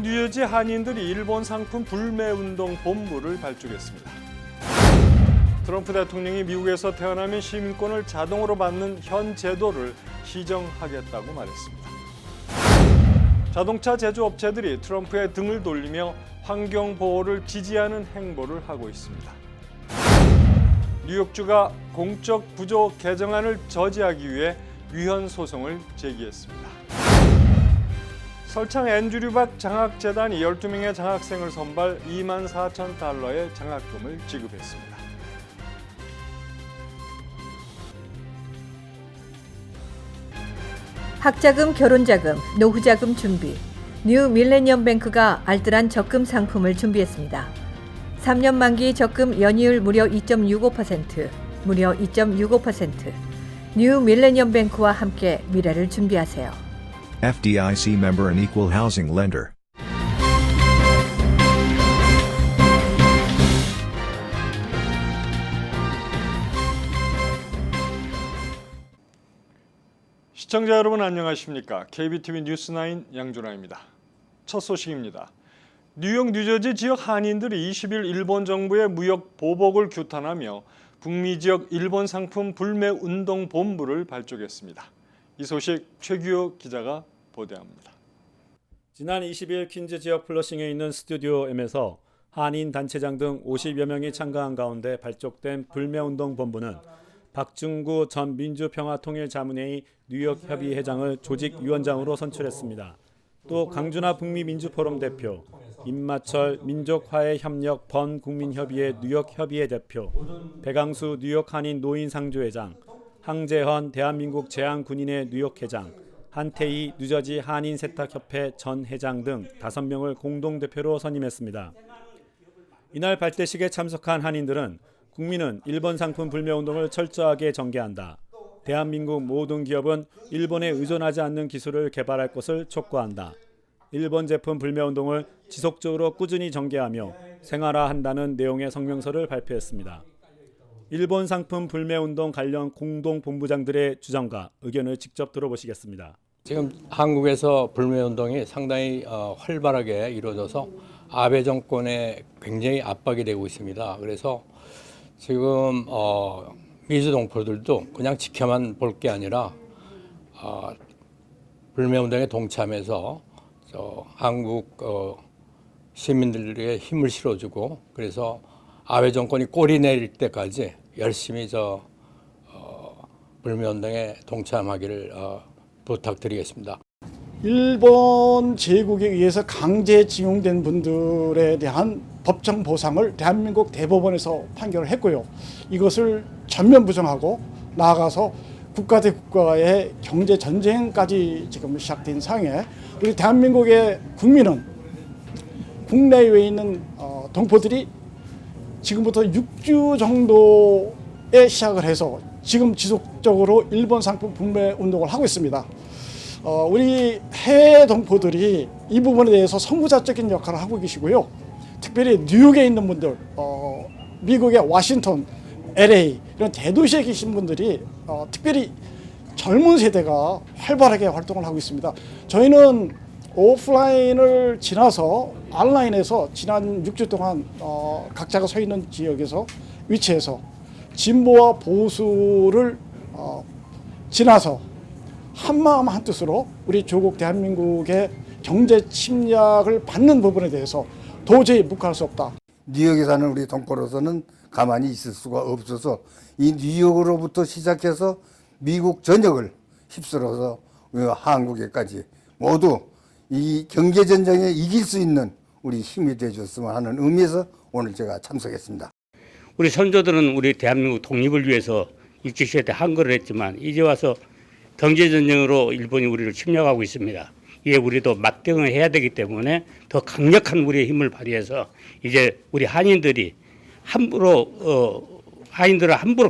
뉴저지 한인들이 일본 상품 불매운동 본부를 발족했습니다. 트럼프 대통령이 미국에서 태어나면 시민권을 자동으로 받는 현 제도를 시정하겠다고 말했습니다. 자동차 제조업체들이 트럼프의 등을 돌리며 환경보호를 지지하는 행보를 하고 있습니다. 뉴욕주가 공적 부조 개정안을 저지하기 위해 위헌 소송을 제기했습니다. 설창 앤드류박 장학재단이 12명의 장학생을 선발 24,000달러의 장학금을 지급했습니다. 학자금, 결혼자금, 노후자금 준비. 뉴 밀레니엄 뱅크가 알뜰한 적금 상품을 준비했습니다. 3년 만기 적금 연이율 무려 2.65%, 무려 2.65%. 뉴 밀레니엄 뱅크와 함께 미래를 준비하세요. FDIC member and equal housing lender. 시청자 여러분 안녕하십니까? KBTV 뉴스9 양준하입니다. 첫 소식입니다. 뉴욕, 뉴저지 지역 한인들이 20일 일본 정부의 무역 보복을 규탄하며 북미 지역 일본 상품 불매 운동 본부를 발족했습니다. 이 소식 최규호 기자가 보도합니다. 지난 20일 퀸즈 지역 플러싱에 있는 스튜디오 M에서 한인 단체장 등 50여 명이 참가한 가운데 발족된 불매운동 본부는 박중구 전 민주평화통일자문회의 뉴욕협의회장을 조직위원장으로 선출했습니다. 또 강준하 북미민주포럼 대표, 임마철 민족화해협력 번국민협의회 뉴욕협의회 대표, 백왕수 뉴욕 한인 노인상조회장, 항재헌 대한민국 제한군인회 뉴욕회장, 한태희 뉴저지 한인세탁협회 전 회장 등 5명을 공동대표로 선임했습니다. 이날 발대식에 참석한 한인들은 국민은 일본 상품 불매운동을 철저하게 전개한다. 대한민국 모든 기업은 일본에 의존하지 않는 기술을 개발할 것을 촉구한다. 일본 제품 불매운동을 지속적으로 꾸준히 전개하며 생활화한다는 내용의 성명서를 발표했습니다. 일본 상품 불매운동 관련 공동본부장들의 주장과 의견을 직접 들어보시겠습니다. 지금 한국에서 불매운동이 상당히 활발하게 이루어져서 아베 정권에 굉장히 압박이 되고 있습니다. 그래서 지금 미주동포들도 그냥 지켜만 볼 게 아니라 불매운동에 동참해서 한국 시민들에게 힘을 실어주고 그래서 아베 정권이 꼬리 내릴 때까지 열심히 불매운동에 동참하기를 부탁드리겠습니다. 일본 제국에 의해서 강제징용된 분들에 대한 법정 보상을 대한민국 대법원에서 판결을 했고요. 이것을 전면 부정하고 나아가서 국가 대 국가의 경제 전쟁까지 지금 시작된 상황에 우리 대한민국의 국민은 국내외에 있는 동포들이 지금부터 6주 정도에 시작을 해서 지금 지속적으로 일본 상품 불매 운동을 하고 있습니다. 우리 해외 동포들이 이 부분에 대해서 선구자적인 역할을 하고 계시고요. 특별히 뉴욕에 있는 분들, 미국의 워싱턴, LA 이런 대도시에 계신 분들이 특별히 젊은 세대가 활발하게 활동을 하고 있습니다. 저희는 오프라인을 지나서 온라인에서 지난 6주 동안 각자가 서 있는 지역에서 위치해서 진보와 보수를 지나서 한마음 한뜻으로 우리 조국 대한민국의 경제 침략을 받는 부분에 대해서 도저히 묵할 수 없다. 뉴욕에 사는 우리 동포로서는 가만히 있을 수가 없어서 이 뉴욕으로부터 시작해서 미국 전역을 휩쓸어서 한국에까지 모두 이 경제전쟁에 이길 수 있는 우리 힘이 되어줬으면 하는 의미에서 오늘 제가 참석했습니다. 우리 선조들은 우리 대한민국 독립을 위해서 일제시대 때 한거를 했지만 이제 와서 경제전쟁으로 일본이 우리를 침략하고 있습니다. 이에 우리도 맞대응을 해야 되기 때문에 더 강력한 우리의 힘을 발휘해서 이제 우리 한인들을 함부로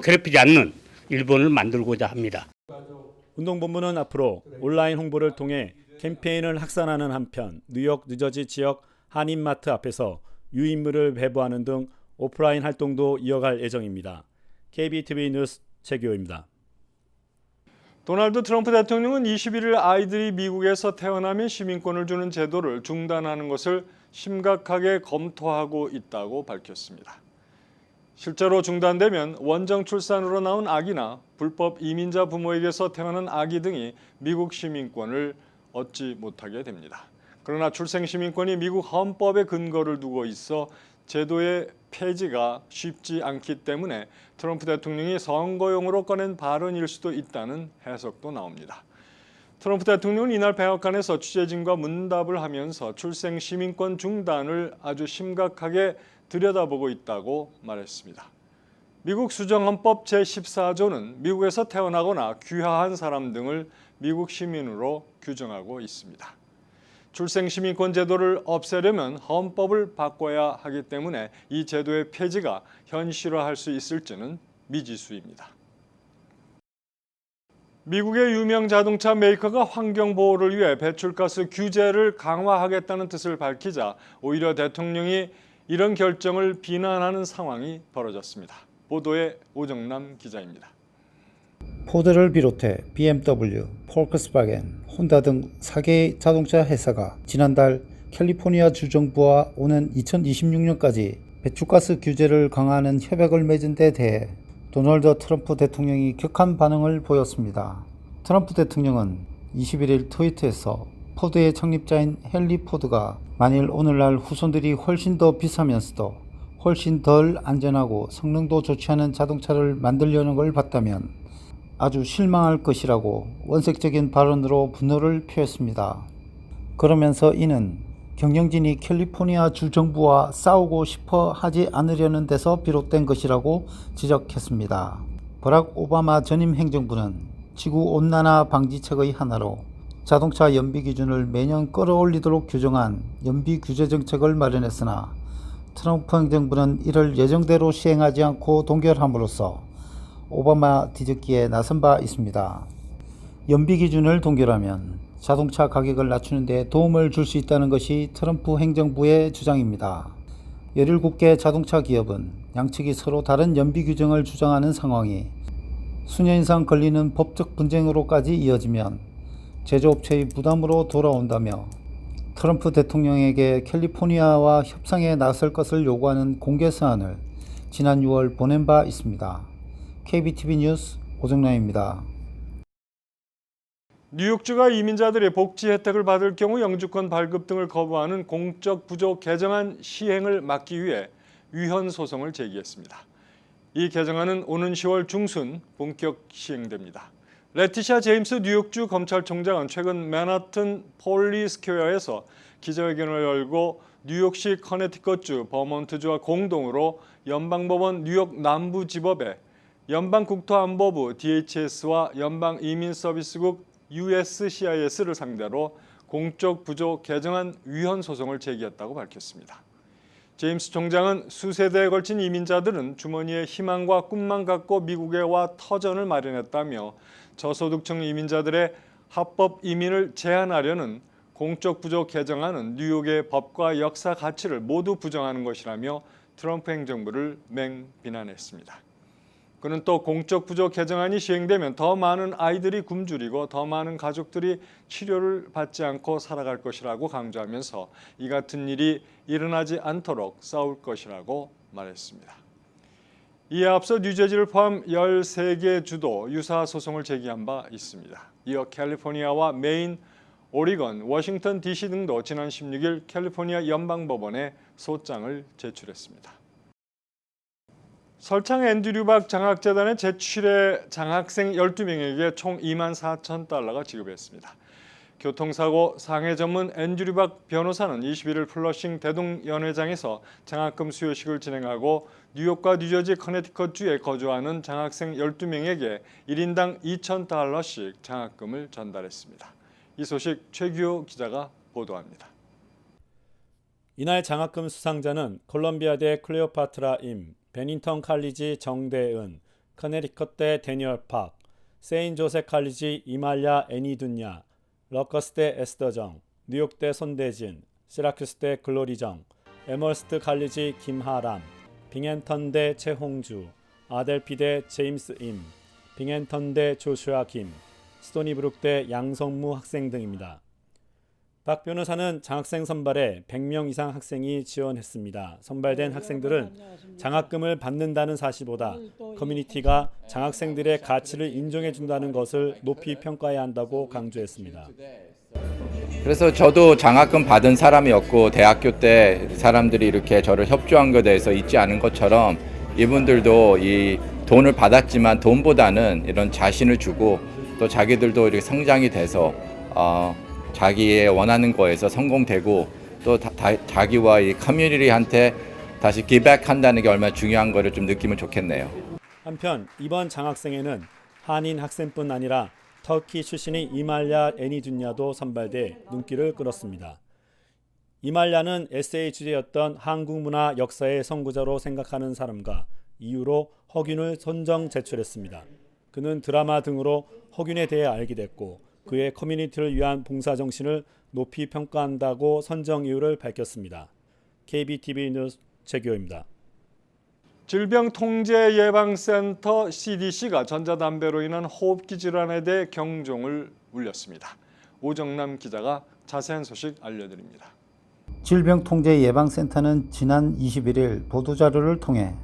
괴롭히지 않는 일본을 만들고자 합니다. 운동본부는 앞으로 온라인 홍보를 통해 캠페인을 확산하는 한편 뉴욕, 뉴저지 지역 한인마트 앞에서 유인물을 배부하는 등 오프라인 활동도 이어갈 예정입니다. KBTV 뉴스 최규호입니다. 도널드 트럼프 대통령은 21일 아이들이 미국에서 태어나면 시민권을 주는 제도를 중단하는 것을 심각하게 검토하고 있다고 밝혔습니다. 실제로 중단되면 원정 출산으로 나온 아기나 불법 이민자 부모에게서 태어난 아기 등이 미국 시민권을 얻지 못하게 됩니다. 그러나 출생 시민권이 미국 헌법에 근거를 두고 있어 제도의 폐지가 쉽지 않기 때문에 트럼프 대통령이 선거용으로 꺼낸 발언일 수도 있다는 해석도 나옵니다. 트럼프 대통령은 이날 백악관에서 취재진과 문답을 하면서 출생 시민권 중단을 아주 심각하게 들여다보고 있다고 말했습니다. 미국 수정헌법 제14조는 미국에서 태어나거나 귀화한 사람 등을 미국 시민으로 규정하고 있습니다. 출생 시민권 제도를 없애려면 헌법을 바꿔야 하기 때문에 이 제도의 폐지가 현실화할 수 있을지는 미지수입니다. 미국의 유명 자동차 메이커가 환경 보호를 위해 배출가스 규제를 강화하겠다는 뜻을 밝히자 오히려 대통령이 이런 결정을 비난하는 상황이 벌어졌습니다. 보도에 오정남 기자입니다. 포드를 비롯해 BMW, 폴크스바겐, 혼다 등 4개의 자동차 회사가 지난달 캘리포니아 주정부와 오는 2026년까지 배출가스 규제를 강화하는 협약을 맺은 데 대해 도널드 트럼프 대통령이 격한 반응을 보였습니다. 트럼프 대통령은 21일 트위터에서 포드의 창립자인 헨리 포드가 만일 오늘날 후손들이 훨씬 더 비싸면서도 훨씬 덜 안전하고 성능도 좋지 않은 자동차를 만들려는 걸 봤다면 아주 실망할 것이라고 원색적인 발언으로 분노를 표했습니다. 그러면서 이는 경영진이 캘리포니아 주 정부와 싸우고 싶어 하지 않으려는 데서 비롯된 것이라고 지적했습니다. 버락 오바마 전임 행정부는 지구온난화 방지책의 하나로 자동차 연비 기준을 매년 끌어올리도록 규정한 연비 규제 정책을 마련했으나 트럼프 행정부는 이를 예정대로 시행하지 않고 동결함으로써 오바마 뒤집기에 나선 바 있습니다. 연비 기준을 동결하면 자동차 가격을 낮추는 데 도움을 줄 수 있다는 것이 트럼프 행정부의 주장입니다. 17개 자동차 기업은 양측이 서로 다른 연비 규정을 주장하는 상황이 수년 이상 걸리는 법적 분쟁으로까지 이어지면 제조업체의 부담으로 돌아온다며 트럼프 대통령에게 캘리포니아와 협상에 나설 것을 요구하는 공개 사안을 지난 6월 보낸 바 있습니다. KBTV 뉴스 오정남입니다. 뉴욕주가 이민자들의 복지 혜택을 받을 경우 영주권 발급 등을 거부하는 공적 부조 개정안 시행을 막기 위해 위헌 소송을 제기했습니다. 이 개정안은 오는 10월 중순 본격 시행됩니다. 레티샤 제임스 뉴욕주 검찰총장은 최근 맨하튼 폴리스퀘어에서 기자회견을 열고 뉴욕시 커네티컷주, 버몬트주와 공동으로 연방법원 뉴욕 남부지법에 연방국토안보부 DHS와 연방이민서비스국 USCIS를 상대로 공적 부조 개정안 위헌 소송을 제기했다고 밝혔습니다. 제임스 총장은 수세대에 걸친 이민자들은 주머니에 희망과 꿈만 갖고 미국에 와 터전을 마련했다며 저소득층 이민자들의 합법 이민을 제한하려는 공적 부조 개정안은 뉴욕의 법과 역사 가치를 모두 부정하는 것이라며 트럼프 행정부를 맹비난했습니다. 그는 또 공적 부조 개정안이 시행되면 더 많은 아이들이 굶주리고 더 많은 가족들이 치료를 받지 않고 살아갈 것이라고 강조하면서 이 같은 일이 일어나지 않도록 싸울 것이라고 말했습니다. 이에 앞서 뉴저지를 포함 13개 주도 유사 소송을 제기한 바 있습니다. 이어 캘리포니아와 메인, 오리건, 워싱턴 DC 등도 지난 16일 캘리포니아 연방법원에 소장을 제출했습니다. 설창 앤드류 박 장학재단의 제출해 장학생 12명에게 총 24,000달러가 지급했습니다. 교통사고 상해 전문 앤드류 박 변호사는 21일 플러싱 대동연회장에서 장학금 수여식을 진행하고 뉴욕과 뉴저지 커네티컷주에 거주하는 장학생 12명에게 1인당 2,000달러씩 장학금을 전달했습니다. 이 소식 최규호 기자가 보도합니다. 이날 장학금 수상자는 콜럼비아대 클레오파트라 임, 베닝턴 칼리지 정대은, 커네티컷대 데니얼 팍, 세인 조셉 칼리지 이말야 애니둔야, 러커스대 에스더정, 뉴욕대 손대진, 시라큐스대 글로리정, 에머스트 칼리지 김하람, 빙앤턴대 최홍주, 아델피대 제임스 임, 빙앤턴대 조슈아 김, 스토니브룩대 양성무 학생 등입니다. 박 변호사는 장학생 선발에 100명 이상 학생이 지원했습니다. 선발된 학생들은 장학금을 받는다는 사실보다 커뮤니티가 장학생들의 가치를 인정해 준다는 것을 높이 평가해야 한다고 강조했습니다. 그래서 저도 장학금 받은 사람이었고 대학교 때 사람들이 이렇게 저를 협조한 것에 대해서 잊지 않은 것처럼 이분들도 이 돈을 받았지만 돈보다는 이런 자신을 주고 또 자기들도 이렇게 성장이 돼서 자기의 원하는 거에서 성공되고 또 자기와 이 커뮤니티한테 다시 기백한다는 게 얼마나 중요한 거를 좀 느끼면 좋겠네요. 한편 이번 장학생에는 한인 학생뿐 아니라 터키 출신의 이말야 애니둔야도 선발돼 눈길을 끌었습니다. 이말야는 에세이 주제였던 한국 문화 역사의 선구자로 생각하는 사람과 이유로 허균을 선정 제출했습니다. 그는 드라마 등으로 허균에 대해 알게 됐고 그의 커뮤니티를 위한 봉사 정신을 높이 평가한다고 선정 이유를 밝혔습니다. KBTV 뉴스 최규호입니다. 질병통제예방센터 CDC가 전자담배로 인한 호흡기 질환에 대해 경종을 울렸습니다. 오정남 기자가 자세한 소식 알려드립니다. 질병통제예방센터는 지난 21일 보도자료를 통해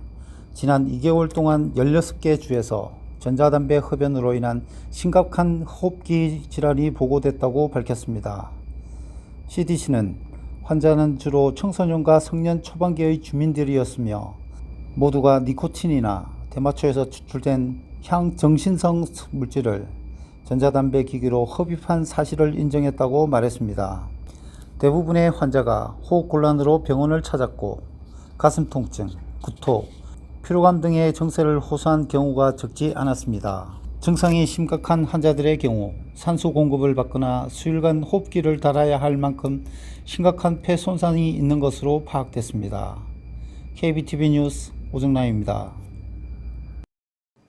지난 2개월 동안 16개 주에서 전자담배 흡연으로 인한 심각한 호흡기 질환이 보고됐다고 밝혔습니다. CDC는 환자는 주로 청소년과 성년 초반기의 주민들이었으며 모두가 니코틴이나 대마초에서 추출된 향정신성 물질을 전자담배 기기로 흡입한 사실을 인정했다고 말했습니다. 대부분의 환자가 호흡곤란으로 병원을 찾았고 가슴 통증, 구토, 피로감 등의 증세를 호소한 경우가 적지 않았습니다. 증상이 심각한 환자들의 경우 산소 공급을 받거나 수일간 호흡기를 달아야 할 만큼 심각한 폐 손상이 있는 것으로 파악됐습니다. KBTV 뉴스 오정남입니다.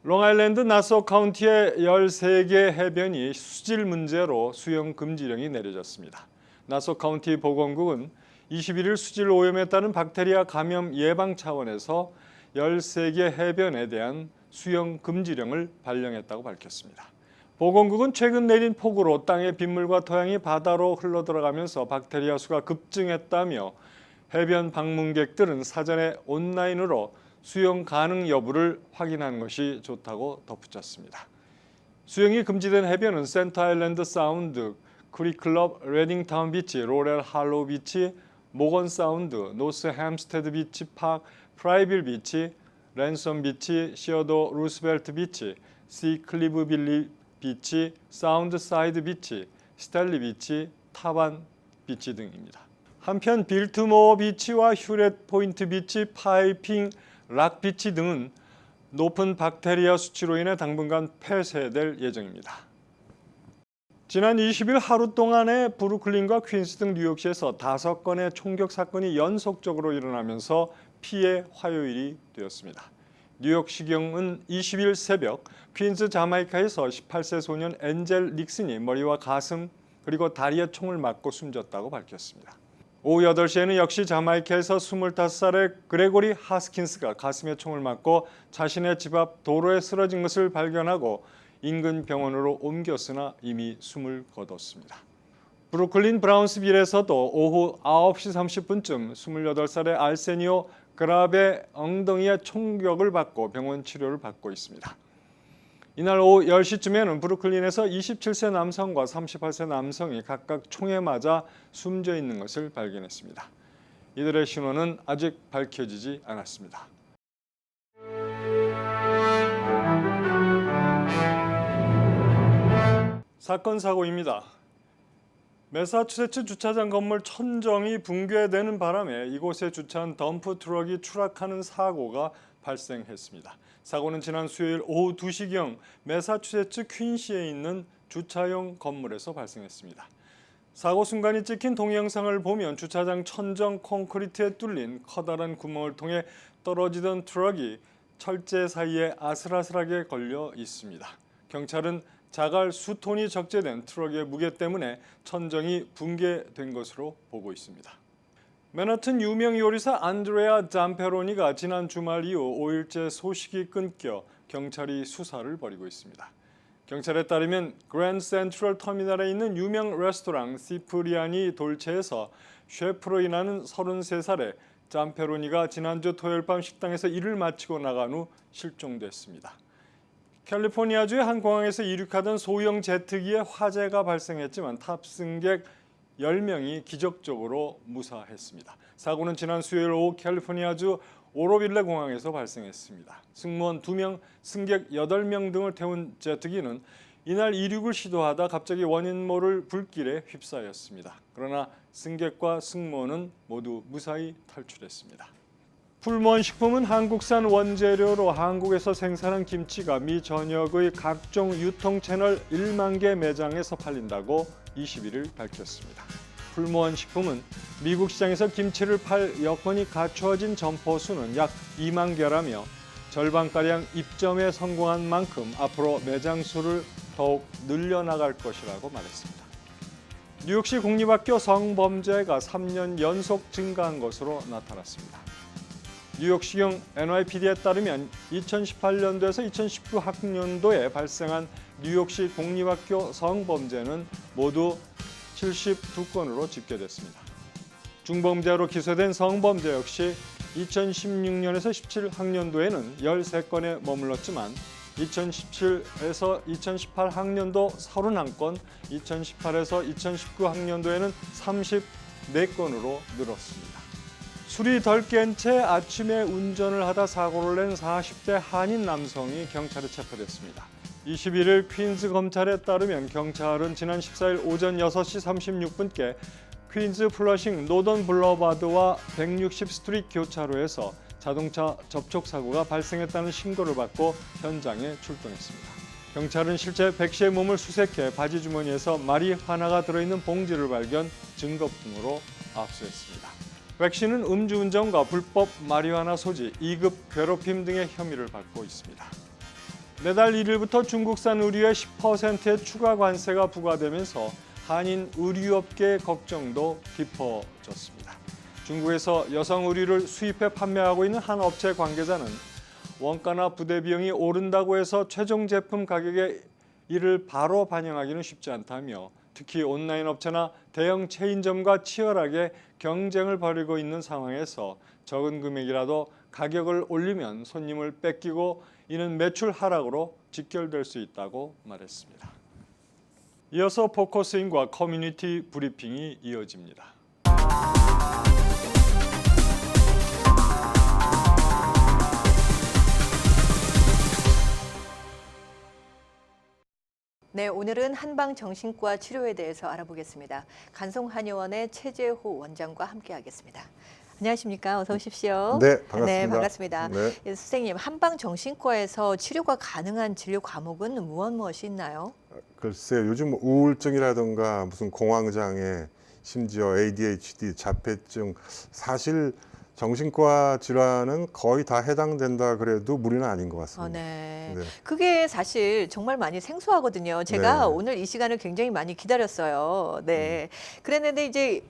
롱아일랜드 나소 카운티의 13개 해변이 수질 문제로 수영 금지령이 내려졌습니다. 나소 카운티 보건국은 21일 수질 오염에 따른 박테리아 감염 예방 차원에서 13개 해변에 대한 수영 금지령을 발령했다고 밝혔습니다. 보건국은 최근 내린 폭우로 땅의 빗물과 토양이 바다로 흘러들어가면서 박테리아 수가 급증했다며 해변 방문객들은 사전에 온라인으로 수영 가능 여부를 확인하는 것이 좋다고 덧붙였습니다. 수영이 금지된 해변은 센터 아일랜드 사운드, 크리클럽, 레딩타운 비치, 로렐 할로우 비치, 모건 사운드, 노스 햄스테드 비치 파크, 프라이빌 비치, 랜섬 비치, 시어도 루스벨트 비치, 시 클리브 빌리 비치, 사운드 사이드 비치, 스텔리 비치, 타반 비치 등입니다. 한편 빌트모어 비치와 휴렛 포인트 비치, 파이핑 락 비치 등은 높은 박테리아 수치로 인해 당분간 폐쇄될 예정입니다. 지난 20일 하루 동안에 브루클린과 퀸스 등 뉴욕시에서 5건의 총격 사건이 연속적으로 일어나면서 피해 화요일이 되었습니다. 뉴욕시경은 20일 새벽 퀸즈 자마이카에서 18세 소년 엔젤 닉슨이 머리와 가슴 그리고 다리에 총을 맞고 숨졌다고 밝혔습니다. 오후 8시에는 역시 자마이카에서 25살의 그레고리 하스킨스가 가슴에 총을 맞고 자신의 집 앞 도로에 쓰러진 것을 발견하고 인근 병원으로 옮겼으나 이미 숨을 거뒀습니다. 브루클린 브라운스빌에서도 오후 9시 30분쯤 28살의 알세니오 그랍의 엉덩이에 총격을 받고 병원 치료를 받고 있습니다. 이날 오후 10시쯤에는 브루클린에서 27세 남성과 38세 남성이 각각 총에 맞아 숨져 있는 것을 발견했습니다. 이들의 신원은 아직 밝혀지지 않았습니다. 사건 사고입니다. 매사추세츠 주차장 건물 천정이 붕괴되는 바람에 이곳에 주차한 덤프 트럭이 추락하는 사고가 발생했습니다. 사고는 지난 수요일 오후 2시경 매사추세츠 퀸시에 있는 주차용 건물에서 발생했습니다. 사고 순간이 찍힌 동영상을 보면 주차장 천정 콘크리트에 뚫린 커다란 구멍을 통해 떨어지던 트럭이 철제 사이에 아슬아슬하게 걸려 있습니다. 경찰은 자갈 수톤이 적재된 트럭의 무게 때문에 천정이 붕괴된 것으로 보고 있습니다. 맨하튼 유명 요리사 안드레아 잠페로니가 지난 주말 이후 5일째 소식이 끊겨 경찰이 수사를 벌이고 있습니다. 경찰에 따르면 그랜드 센트럴 터미널에 있는 유명 레스토랑 시프리아니 돌체에서 셰프로 일하는 33살의 짬페로니가 지난주 토요일 밤 식당에서 일을 마치고 나간 후 실종됐습니다. 캘리포니아주의 한 공항에서 이륙하던 소형 제트기에 화재가 발생했지만 탑승객 10명이 기적적으로 무사했습니다. 사고는 지난 수요일 오후 캘리포니아주 오로빌레 공항에서 발생했습니다. 승무원 2명, 승객 8명 등을 태운 제트기는 이날 이륙을 시도하다 갑자기 원인 모를 불길에 휩싸였습니다. 그러나 승객과 승무원은 모두 무사히 탈출했습니다. 풀무원 식품은 한국산 원재료로 한국에서 생산한 김치가 미 전역의 각종 유통 채널 1만 개 매장에서 팔린다고 21일 밝혔습니다. 풀무원 식품은 미국 시장에서 김치를 팔 여건이 갖추어진 점포 수는 약 2만 개라며 절반가량 입점에 성공한 만큼 앞으로 매장 수를 더욱 늘려나갈 것이라고 말했습니다. 뉴욕시 공립학교 성범죄가 3년 연속 증가한 것으로 나타났습니다. 뉴욕시경 NYPD에 따르면 2018년도에서 2019 학년도에 발생한 뉴욕시 공립학교 성범죄는 모두 72건으로 집계됐습니다. 중범죄로 기소된 성범죄 역시 2016년에서 17학년도에는 13건에 머물렀지만 2017에서 2018 학년도 31건, 2018에서 2019 학년도에는 34건으로 늘었습니다. 술이 덜 깬 채 아침에 운전을 하다 사고를 낸 40대 한인 남성이 경찰에 체포됐습니다. 21일 퀸즈 검찰에 따르면 경찰은 지난 14일 오전 6시 36분께 퀸즈 플러싱 노던 블러바드와 160 스트리트 교차로에서 자동차 접촉 사고가 발생했다는 신고를 받고 현장에 출동했습니다. 경찰은 실제 백 씨의 몸을 수색해 바지 주머니에서 마리화나가 들어있는 봉지를 발견, 증거 등으로 압수했습니다. 백 씨는 음주운전과 불법 마리화나 소지, 2급 괴롭힘 등의 혐의를 받고 있습니다. 내달 1일부터 중국산 의류에 10%의 추가 관세가 부과되면서 한인 의류업계의 걱정도 깊어졌습니다. 중국에서 여성 의류를 수입해 판매하고 있는 한 업체 관계자는 원가나 부대 비용이 오른다고 해서 최종 제품 가격에 이를 바로 반영하기는 쉽지 않다며 특히 온라인 업체나 대형 체인점과 치열하게 경쟁을 벌이고 있는 상황에서 적은 금액이라도 가격을 올리면 손님을 뺏기고 이는 매출 하락으로 직결될 수 있다고 말했습니다. 이어서 포커스인과 커뮤니티 브리핑이 이어집니다. 네, 오늘은 한방정신과 치료에 대해서 알아보겠습니다. 간송한의원의 최재호 원장과 함께하겠습니다. 안녕하십니까? 어서 오십시오. 네, 반갑습니다. 네, 반갑습니다. 네. 예, 선생님, 한방정신과에서 치료가 가능한 진료 과목은 무엇이 있나요? 글쎄요, 요즘 우울증이라든가 무슨 공황장애, 심지어 ADHD, 자폐증, 사실 정신과 질환은 거의 다 해당된다 그래도 무리는 아닌 것 같습니다. 네. 네. 그게 사실 정말 많이 생소하거든요. 제가 네. 오늘 이 시간을 굉장히 많이 기다렸어요. 네. 그랬는데 이제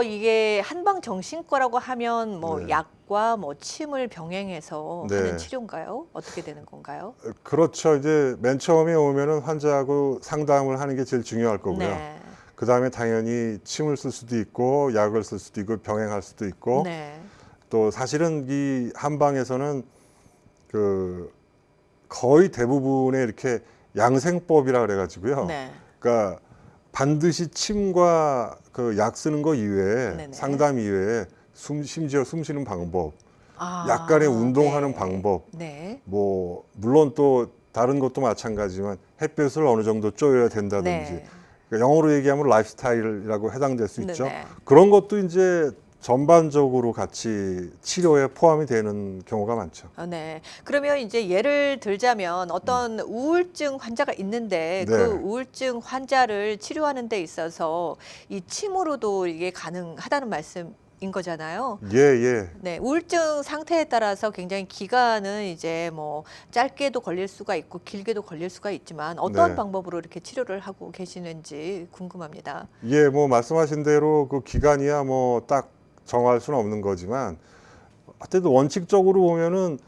이게 한방정신과라고 하면 뭐 네. 약과 뭐 침을 병행해서 네. 하는 치료인가요? 어떻게 되는 건가요? 그렇죠. 이제 맨 처음에 오면은 환자하고 상담을 하는 게 제일 중요할 거고요. 네. 그 다음에 당연히 침을 쓸 수도 있고 약을 쓸 수도 있고 병행할 수도 있고 네. 또 사실은 이 한방에서는 그 거의 대부분의 이렇게 양생법이라 그래가지고요. 네. 그러니까 반드시 침과 그 약 쓰는 거 이외에 네네. 상담 이외에 심지어 숨 쉬는 방법, 아, 약간의 운동하는 네. 방법, 네. 뭐 물론 또 다른 것도 마찬가지지만 햇볕을 어느 정도 쬐어야 된다든지 네. 그러니까 영어로 얘기하면 라이프스타일이라고 해당될 수 있죠. 네네. 그런 것도 이제 전반적으로 같이 치료에 포함이 되는 경우가 많죠. 네. 그러면 이제 예를 들자면 어떤 우울증 환자가 있는데 네. 그 우울증 환자를 치료하는 데 있어서 이 침으로도 이게 가능하다는 말씀인 거잖아요. 예, 예. 네, 우울증 상태에 따라서 굉장히 기간은 이제 뭐 짧게도 걸릴 수가 있고 길게도 걸릴 수가 있지만 어떤 네. 방법으로 이렇게 치료를 하고 계시는지 궁금합니다. 예, 뭐 말씀하신 대로 그 기간이야 뭐 딱 정할 수는 없는 거지만 하여튼 원칙적으로 보면은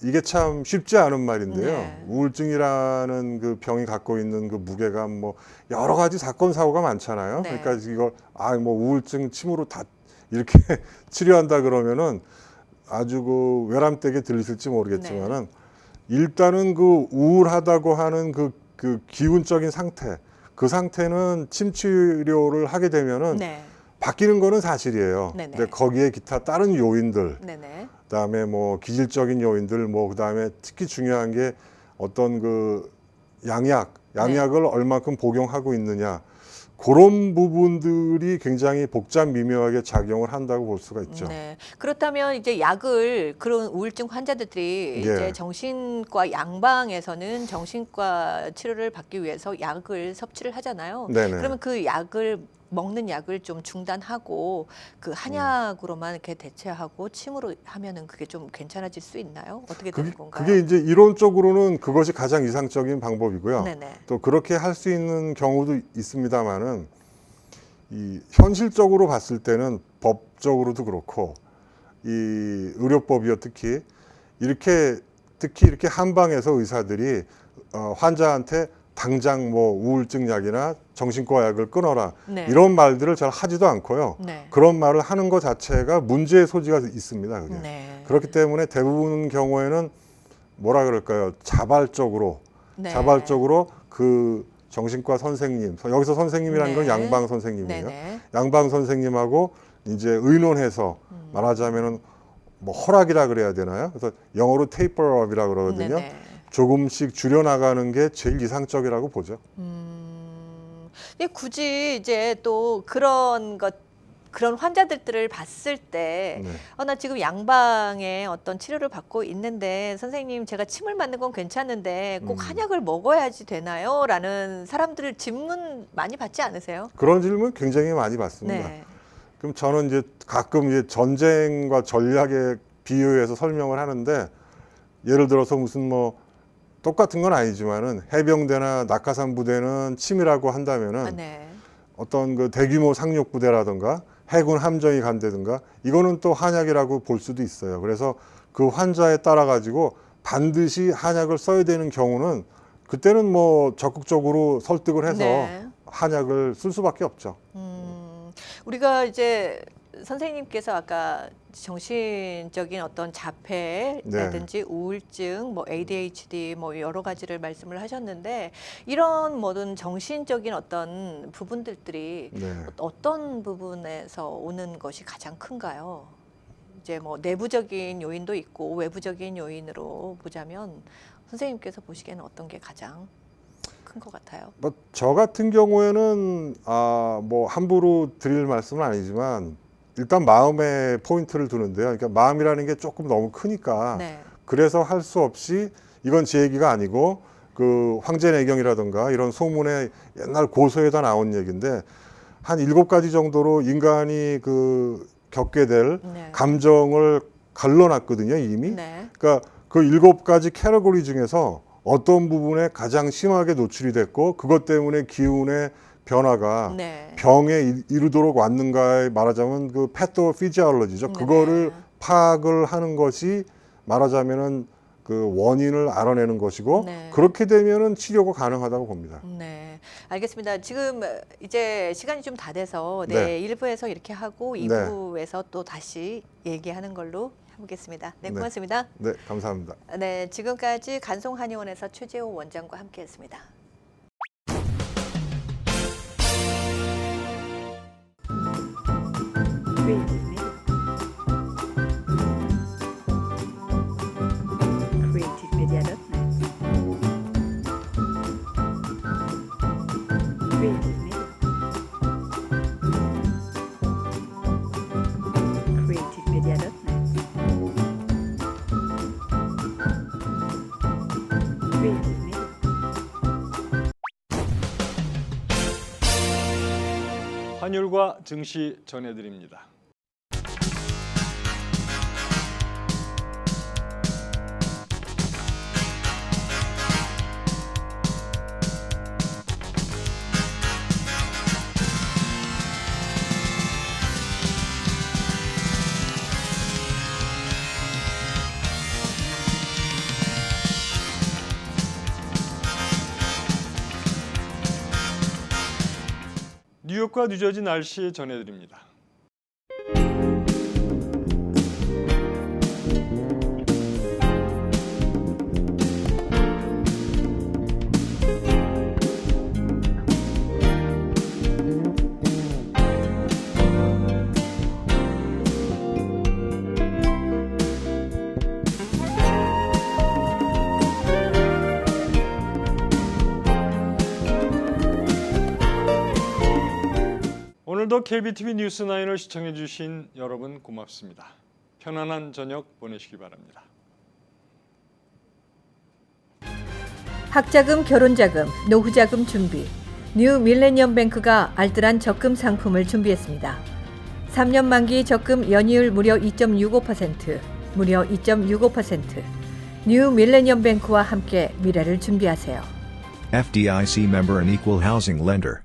이게 참 쉽지 않은 말인데요. 네. 우울증이라는 그 병이 갖고 있는 그 무게감, 뭐 여러 가지 사건 사고가 많잖아요. 네. 그러니까 이걸 뭐 우울증 침으로 다 이렇게 치료한다 그러면은 아주 그 외람되게 들리실지 모르겠지만은 일단은 그 우울하다고 하는 그 기운적인 상태, 그 상태는 침 치료를 하게 되면은 네. 바뀌는 거는 사실이에요. 네네. 근데 거기에 기타 다른 요인들, 네네. 그다음에 뭐 기질적인 요인들, 뭐 그다음에 특히 중요한 게 어떤 그 양약을 얼마큼 복용하고 있느냐, 그런 부분들이 굉장히 복잡 미묘하게 작용을 한다고 볼 수가 있죠. 네. 그렇다면 이제 약을 그런 우울증 환자들이 예. 이제 정신과 양방에서는 정신과 치료를 받기 위해서 약을 섭취를 하잖아요. 네네. 그러면 그 약을 먹는 약을 좀 중단하고 그 한약으로만 이렇게 대체하고 침으로 하면은 그게 좀 괜찮아질 수 있나요? 어떻게 되는 건가요? 그게 이제 이론적으로는 그것이 가장 이상적인 방법이고요. 네네. 또 그렇게 할 수 있는 경우도 있습니다만은 이 현실적으로 봤을 때는 법적으로도 그렇고 이 의료법이요 특히 이렇게 한방에서 의사들이 환자한테 당장 뭐 우울증 약이나 정신과 약을 끊어라 네. 이런 말들을 잘 하지도 않고요. 네. 그런 말을 하는 것 자체가 문제의 소지가 있습니다. 그게. 네. 그렇기 때문에 대부분 경우에는 뭐라 그럴까요? 자발적으로 네. 그 정신과 선생님, 여기서 선생님이라는 건 네. 양방 선생님이에요. 네네. 양방 선생님하고 이제 의논해서 말하자면은 뭐 허락이라 그래야 되나요? 그래서 영어로 테이퍼업이라 그러거든요. 네네. 조금씩 줄여나가는 게 제일 이상적이라고 보죠. 근데 굳이 이제 또 그런 환자들을 봤을 때, 네. 나 지금 양방에 어떤 치료를 받고 있는데, 선생님, 제가 침을 맞는 건 괜찮은데, 꼭 한약을 먹어야지 되나요? 라는 사람들 질문 많이 받지 않으세요? 그런 질문 굉장히 많이 받습니다. 네. 그럼 저는 이제 가끔 이제 전쟁과 전략에 비유해서 설명을 하는데, 예를 들어서 무슨 뭐 똑같은 건 아니지만은 해병대나 낙하산 부대는 침이라고 한다면은 네. 어떤 그 대규모 상륙 부대라든가 해군 함정이 간다든가 이거는 또 한약이라고 볼 수도 있어요. 그래서 그 환자에 따라 가지고 반드시 한약을 써야 되는 경우는 그때는 뭐 적극적으로 설득을 해서 네. 한약을 쓸 수밖에 없죠. 우리가 이제 선생님께서 아까 정신적인 어떤 자폐라든지 우울증, 뭐 ADHD, 뭐 여러 가지를 말씀을 하셨는데 이런 모든 정신적인 어떤 부분들이 어떤 부분에서 오는 것이 가장 큰가요? 이제 뭐 내부적인 요인도 있고 외부적인 요인으로 보자면 선생님께서 보시기에는 어떤 게 가장 큰 것 같아요? 뭐 저 같은 경우에는 뭐 함부로 드릴 말씀은 아니지만 일단 마음에 포인트를 두는데요. 그러니까 마음이라는 게 조금 너무 크니까 네. 그래서 할 수 없이 이건 제 얘기가 아니고 그 황제내경이라든가 이런 소문에 옛날 고서에다 나온 얘기인데 한 7가지 정도로 인간이 그 겪게 될 네. 감정을 갈라놨거든요, 이미. 네. 그러니까 그 7가지 캐러고리 중에서 어떤 부분에 가장 심하게 노출이 됐고 그것 때문에 기운의 변화가 네. 병에 이르도록 왔는가에 말하자면 그 패토피지올로지죠. 그거를 파악을 하는 것이 말하자면은 그 원인을 알아내는 것이고 네. 그렇게 되면은 치료가 가능하다고 봅니다. 네, 알겠습니다. 지금 이제 시간이 좀 다 돼서 네. 1부에서 이렇게 하고 2부에서 또 다시 얘기하는 걸로 해보겠습니다. 네, 네. 고맙습니다. 네, 감사합니다. 네, 지금까지 간송한의원에서 최재호 원장과 함께했습니다. 환율과 증시 전해드립니다. 뉴욕과 뉴저지 날씨 전해드립니다. 오늘도 KBTV 뉴스9을 시청해주신 여러분 고맙습니다. 편안한 저녁 보내시기 바랍니다. 학자금, 결혼자금, 노후자금 준비. 뉴 밀레니엄 뱅크가 알뜰한 적금 상품을 준비했습니다. 3년 만기 적금 연이율 무려 2.65%, 무려 2.65%. 뉴 밀레니엄 뱅크와 함께 미래를 준비하세요. FDIC member and equal housing lender.